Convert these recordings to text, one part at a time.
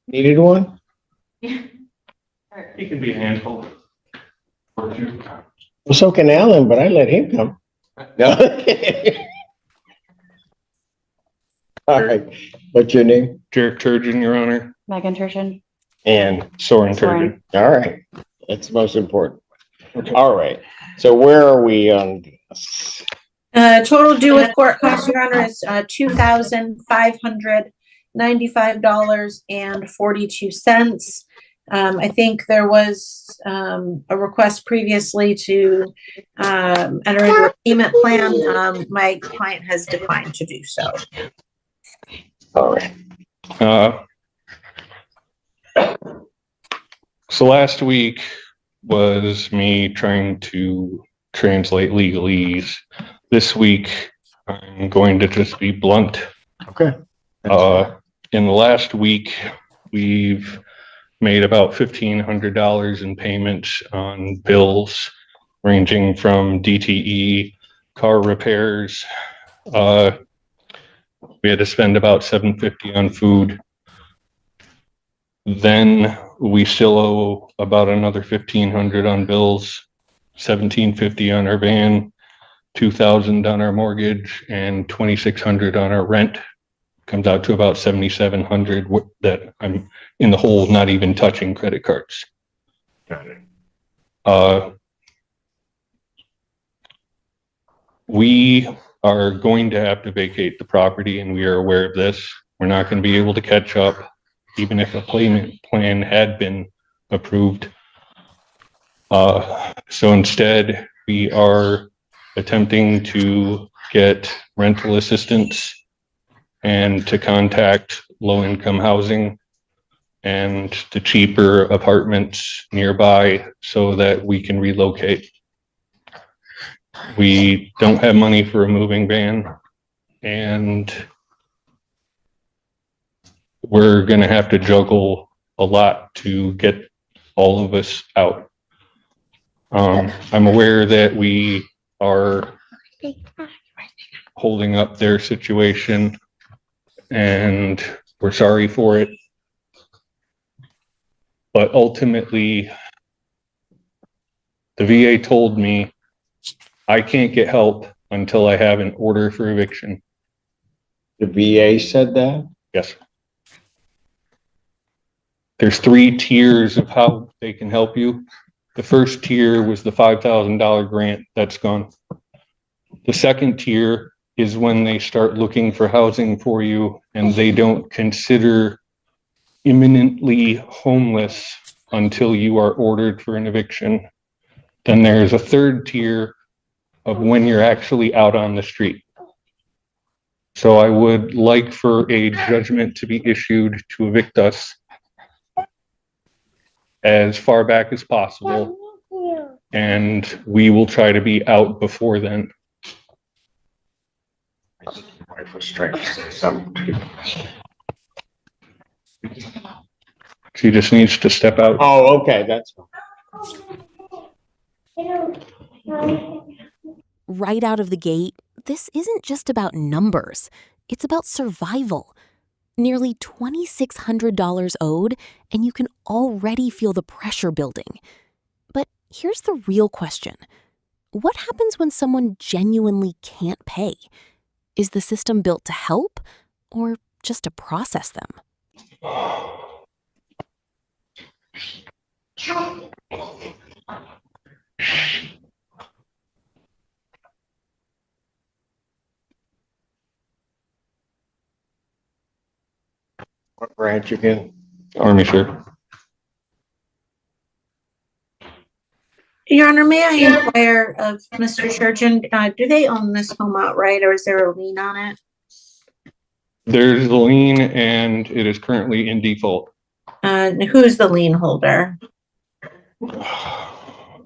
Needed one? He can be a handful. Or two. Well, so can Alan, but I let him come. No. All right. What's your name? Derek Turgeon, Your Honor. Megan Turgeon. And Soren Soren. Turgeon. all right. That's the most important. Okay. All right. So where are we on this? Total due with court costs, Your Honor, is $2,595.42. I think there was a request previously to enter into a payment plan. My client has declined to do so. All right. So last week was me trying to translate legalese. This week, I'm going to just be blunt. Okay. In the last week, we've made about $1,500 in payments on bills ranging from DTE, car repairs. We had to spend about $750 on food. Then we still owe about another $1,500 on bills, $1,750 on our van, $2,000 on our mortgage, and $2,600 on our rent. Comes out to about $7,700 that I'm in the hole, not even touching credit cards. Got it. We are going to have to vacate the property, and we are aware of this. We're not going to be able to catch up, even if a payment plan had been approved. So instead, we are attempting to get rental assistance and to contact low-income housing and the cheaper apartments nearby so that we can relocate. We don't have money for a moving van, and we're going to have to juggle a lot to get all of us out. I'm aware that we are holding up their situation, and we're sorry for it. But ultimately, the VA told me I can't get help until I have an order for eviction. The VA said that? Yes. There's 3 tiers of how they can help you. The first tier was the $5,000 grant. That's gone. The second tier is when they start looking for housing for you and they don't consider imminently homeless until you are ordered for an eviction. Then there's a third tier of when you're actually out on the street. So I would like for a judgment to be issued to evict us as far back as possible, and we will try to be out before then. My wife was trying to say something. She just needs to step out. Oh, okay, that's Right out of the gate, this isn't just about numbers. It's about survival. Nearly $2,600 owed, and you can already feel the pressure building. But here's the real question. What happens when someone genuinely can't pay? Is the system built to help or just to process them? what branch again? Army, sir. Your Honor, may I inquire of Mr. Turgeon, do they own this home outright or is there a lien on it? There's the lien and it is currently in default. Who's the lien holder?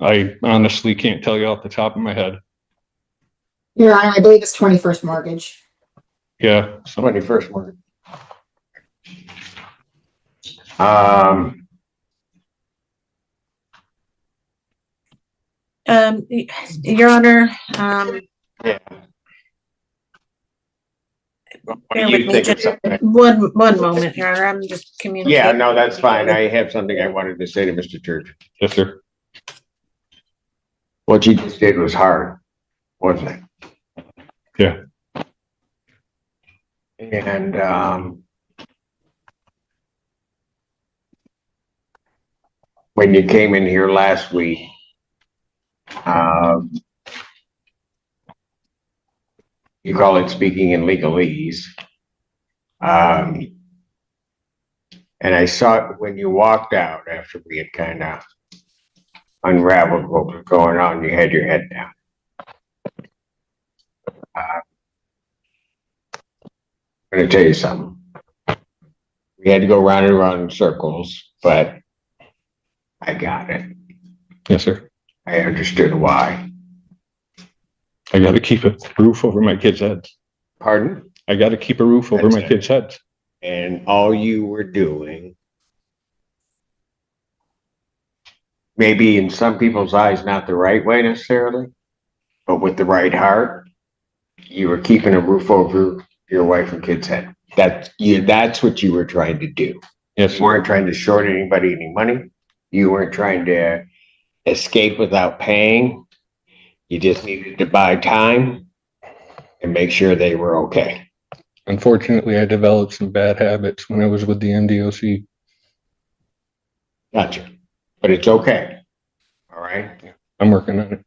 I honestly can't tell you off the top of my head. Your Honor, I believe it's 21st Mortgage. Yeah. 21st mortgage. Your Honor, Yeah. What Bear do with you me think of just something? one moment, Your Honor. I'm just Yeah, communicating. no, that's fine. I have something I wanted to say to Mr. Church. Yes, sir. What you just did was hard, wasn't it? Yeah. And, when you came in here last week, um, you call it speaking in legalese. And I saw it when you walked out after we had kind of unraveled what was going on, you had your head down. I'm going to tell you something. We had to go round and round in circles, but I got it. Yes, sir. I understood why. I got to keep a roof over my kids' heads. Pardon? I got to keep a roof over That's my it. kids' heads. And all you were doing, maybe in some people's eyes, not the right way necessarily, but with the right heart, you were keeping a roof over your wife and kids' head. That's what you were trying to do. Yes, You sir. weren't trying to short anybody any money. You weren't trying to escape without paying. You just needed to buy time and make sure they were okay. Unfortunately, I developed some bad habits when I was with the MDOC. Gotcha. But it's okay. All right. I'm working on it.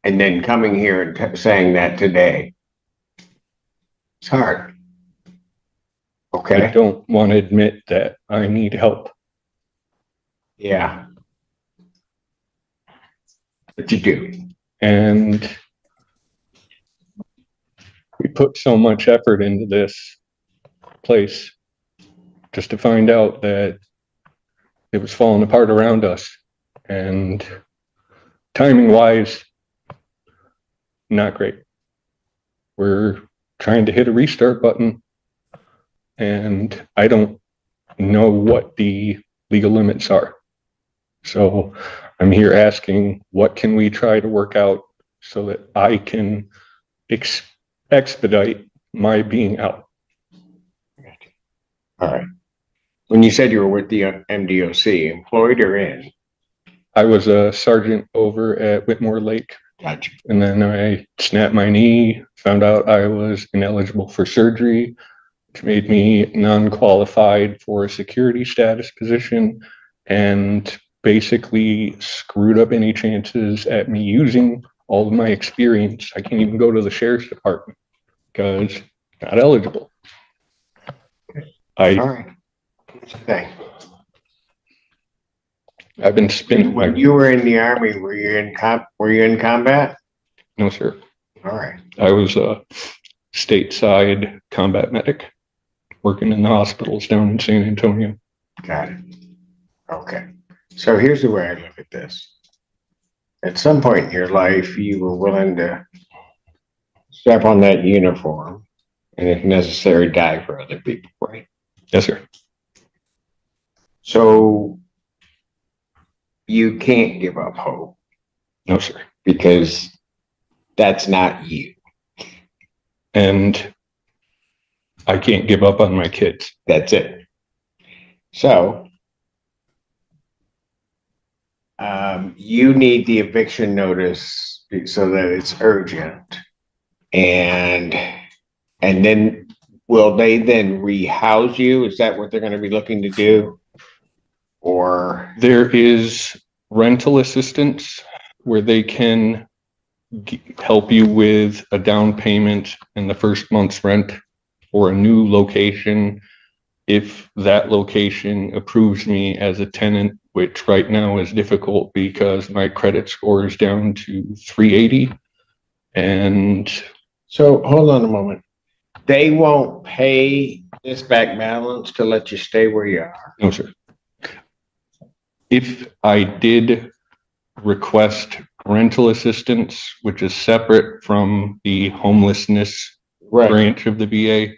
And then coming here and saying that today, it's hard. I Okay. don't want to admit that I need help. Yeah. But you do. And we put so much effort into this place just to find out that it was falling apart around us. And timing wise, not great. We're trying to hit a restart button, and I don't know what the legal limits are. So I'm here asking, what can we try to work out so that I can expedite my being out? All right. When you said you were with the MDOC, employed or in? I was a sergeant over at Whitmore Lake, Gotcha. and then I snapped my knee, found out I was ineligible for surgery, which made me non-qualified for a security status position, and basically screwed up any chances at me using all of my experience. I can't even go to the sheriff's department because I'm not eligible. All right. Here's the thing. I've been spinning. When you were in the Army, were you in combat? No, sir. All right. I was a stateside combat medic working in the hospitals down in San Antonio. Got it. Okay. So here's the way I look at this. At some point in your life, you were willing to step on that uniform and, if necessary, die for other people, right? Yes, sir. So you can't give up hope No, sir. because that's not you. And I can't give up on my kids. That's it. So you need the eviction notice so that it's urgent. And then will they then rehouse you? Is that what they're going to be looking to do? Or There is rental assistance where they can help you with a down payment and the first month's rent for a new location if that location approves me as a tenant, which right now is difficult because my credit score is down to 380. And so hold on a moment. They won't pay this back balance to let you stay where you are. no, sir. If I did request rental assistance, which is separate from the homelessness Right. branch of the VA,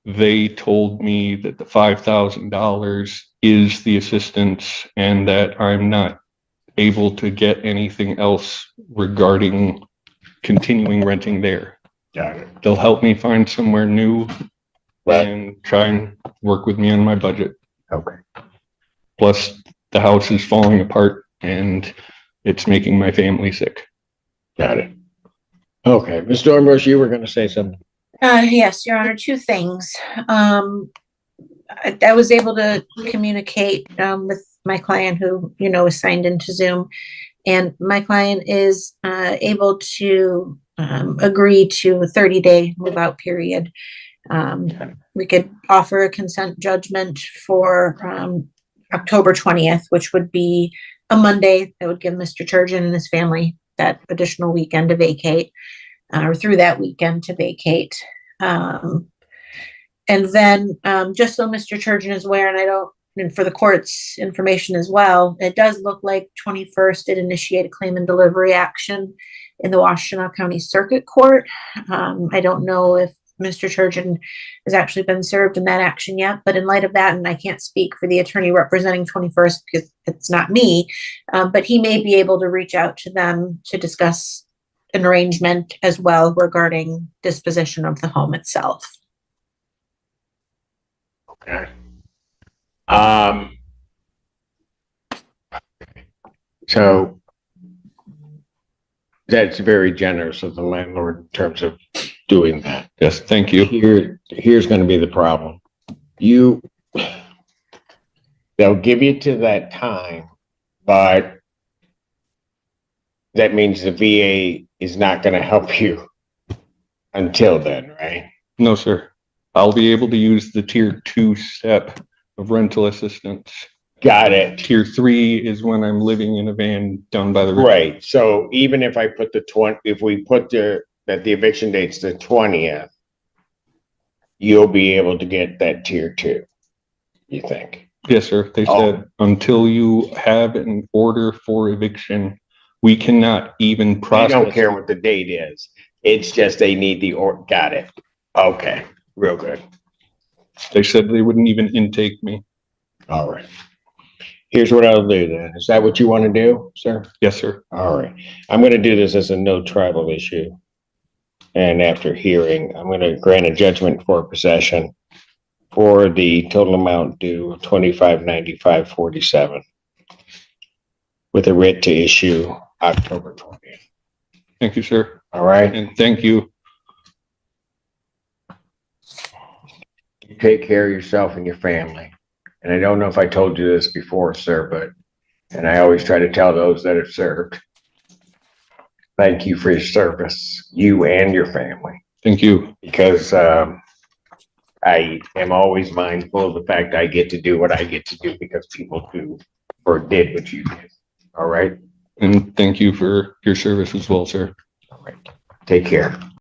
they told me that the $5,000 is the assistance and that I'm not able to get anything else regarding continuing renting there. Got it. They'll help me find somewhere new Right. and try and work with me on my budget. Okay. Plus, the house is falling apart and it's making my family sick. Got it. Okay, Ms. Dornbush, you were gonna say something. Yes, Your Honor, two things. I was able to communicate with my client who, is signed into Zoom. And my client is able to agree to a 30-day move-out period. We could offer a consent judgment for October 20th, which would be a Monday. That would give Mr. Turgeon and his family that additional weekend to vacate, or through that weekend to vacate. And then just so Mr. Turgeon is aware, and for the court's information as well, it does look like 21st did initiate a claim and delivery action in the Washtenaw County Circuit Court. I don't know if Mr. Turgeon has actually been served in that action yet, but in light of that, and I can't speak for the attorney representing 21st because it's not me, but he may be able to reach out to them to discuss an arrangement as well regarding disposition of the home itself. Okay. So that's very generous of the landlord in terms of doing that. Yes, thank you. Here's going to be the problem. They'll give you to that time, but that means the VA is not going to help you until then, right? No, sir. I'll be able to use the tier 2 step of rental assistance. Got it. Tier 3 is when I'm living in a van down by the river. Right. So even if I put if we put that the eviction date's the 20th, you'll be able to get that tier 2, you think? Yes, sir. They said until you have an order for eviction, we cannot even process. They don't care what the date is. It's just they need the got it. Okay. Real good. They said they wouldn't even intake me. All right. Here's what I'll do then. Is that what you want to do, sir? Yes, sir. All right. I'm going to do this as a no tribal issue. And after hearing, I'm going to grant a judgment for possession for the total amount due of $25.95.47 with a writ to issue October 20th. Thank you, sir. All right. And thank you. Take care of yourself and your family. And I don't know if I told you this before, sir, and I always try to tell those that have served, thank you for your service, you and your family. Thank you. Because I am always mindful of the fact I get to do what I get to do because people do or did what you did. All right. And thank you for your service as well, sir. All right. Take care.